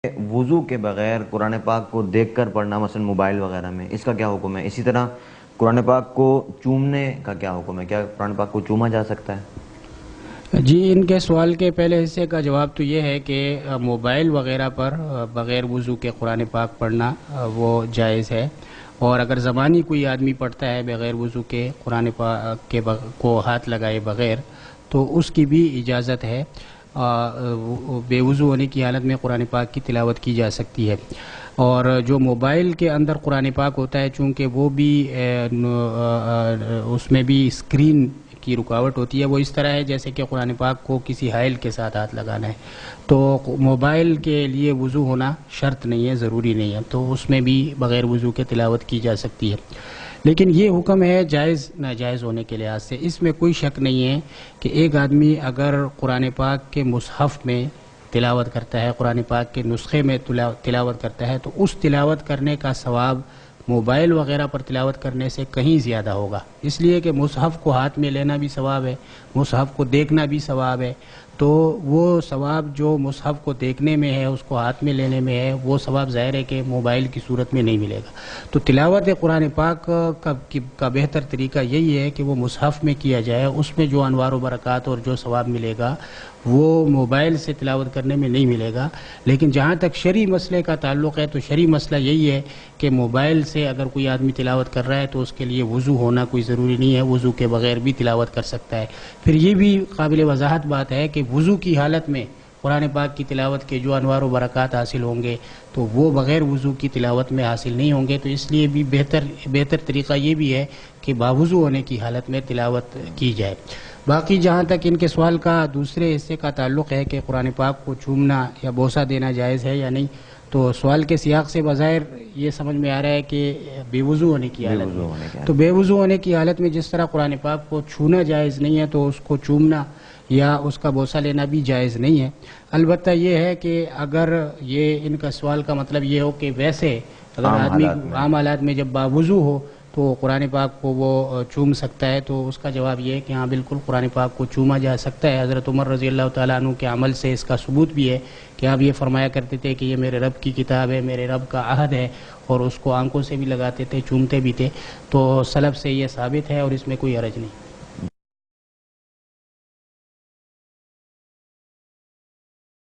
وضو کے بغیر قرآن پاک کو دیکھ کر پڑھنا مثلا موبائل وغیرہ میں، اس کا کیا حکم ہے؟ اسی طرح قرآن پاک کو چومنے کا کیا حکم ہے؟ کیا قرآن پاک کو چوما جا سکتا ہے؟ جی، ان کے سوال کے پہلے حصے کا جواب تو یہ ہے کہ موبائل وغیرہ پر بغیر وضو کے قرآن پاک پڑھنا وہ جائز ہے، اور اگر زمانی کوئی آدمی پڑھتا ہے بغیر وضو کے قرآن پاک کے کو ہاتھ لگائے بغیر، تو اس کی بھی اجازت ہے، بے وضو ہونے کی حالت میں قرآن پاک کی تلاوت کی جا سکتی ہے۔ اور جو موبائل کے اندر قرآن پاک ہوتا ہے، چونکہ وہ بھی اس میں بھی اسکرین کی رکاوٹ ہوتی ہے، وہ اس طرح ہے جیسے کہ قرآن پاک کو کسی حائل کے ساتھ ہاتھ لگانا ہے، تو موبائل کے لیے وضو ہونا شرط نہیں ہے، ضروری نہیں ہے، تو اس میں بھی بغیر وضو کے تلاوت کی جا سکتی ہے۔ لیکن یہ حکم ہے جائز ناجائز ہونے کے لحاظ سے، اس میں کوئی شک نہیں ہے کہ ایک آدمی اگر قرآن پاک کے مصحف میں تلاوت کرتا ہے، قرآن پاک کے نسخے میں تلاوت کرتا ہے، تو اس تلاوت کرنے کا ثواب موبائل وغیرہ پر تلاوت کرنے سے کہیں زیادہ ہوگا، اس لیے کہ مصحف کو ہاتھ میں لینا بھی ثواب ہے، مصحف کو دیکھنا بھی ثواب ہے، تو وہ ثواب جو مصحف کو دیکھنے میں ہے، اس کو ہاتھ میں لینے میں ہے، وہ ثواب ظاہر ہے کہ موبائل کی صورت میں نہیں ملے گا۔ تو تلاوت قرآن پاک کا بہتر طریقہ یہی ہے کہ وہ مصحف میں کیا جائے، اس میں جو انوار و برکات اور جو ثواب ملے گا وہ موبائل سے تلاوت کرنے میں نہیں ملے گا۔ لیکن جہاں تک شرعی مسئلے کا تعلق ہے تو شرعی مسئلہ یہی ہے کہ موبائل سے اگر کوئی آدمی تلاوت کر رہا ہے تو اس کے لیے وضو ہونا کوئی ضروری نہیں ہے، وضو کے بغیر بھی تلاوت کر سکتا ہے۔ پھر یہ بھی قابل وضاحت بات ہے کہ وضو کی حالت میں قرآن پاک کی تلاوت کے جو انوار و برکات حاصل ہوں گے تو وہ بغیر وضو کی تلاوت میں حاصل نہیں ہوں گے، تو اس لیے بھی بہتر طریقہ یہ بھی ہے کہ باوضو ہونے کی حالت میں تلاوت کی جائے۔ باقی جہاں تک ان کے سوال کا دوسرے حصے کا تعلق ہے کہ قرآن پاک کو چومنا یا بوسہ دینا جائز ہے یا نہیں، تو سوال کے سیاق سے بظاہر یہ سمجھ میں آ رہا ہے کہ بے وضو ہونے کی حالت میں، تو بے وضو ہونے کی حالت میں جس طرح قرآن پاک کو چھونا جائز نہیں ہے تو اس کو چومنا یا اس کا بوسہ لینا بھی جائز نہیں ہے۔ البتہ یہ ہے کہ اگر یہ ان کا سوال کا مطلب یہ ہو کہ ویسے اگر آدمی عام حالات میں جب باوضو ہو تو قرآن پاک کو وہ چوم سکتا ہے، تو اس کا جواب یہ ہے کہ ہاں بالکل قرآن پاک کو چوما جا سکتا ہے۔ حضرت عمر رضی اللہ تعالیٰ عنہ کے عمل سے اس کا ثبوت بھی ہے کہ آپ یہ فرمایا کرتے تھے کہ یہ میرے رب کی کتاب ہے، میرے رب کا عہد ہے، اور اس کو آنکھوں سے بھی لگاتے تھے، چومتے بھی تھے، تو سلف سے یہ ثابت ہے اور اس میں کوئی حرج نہیں۔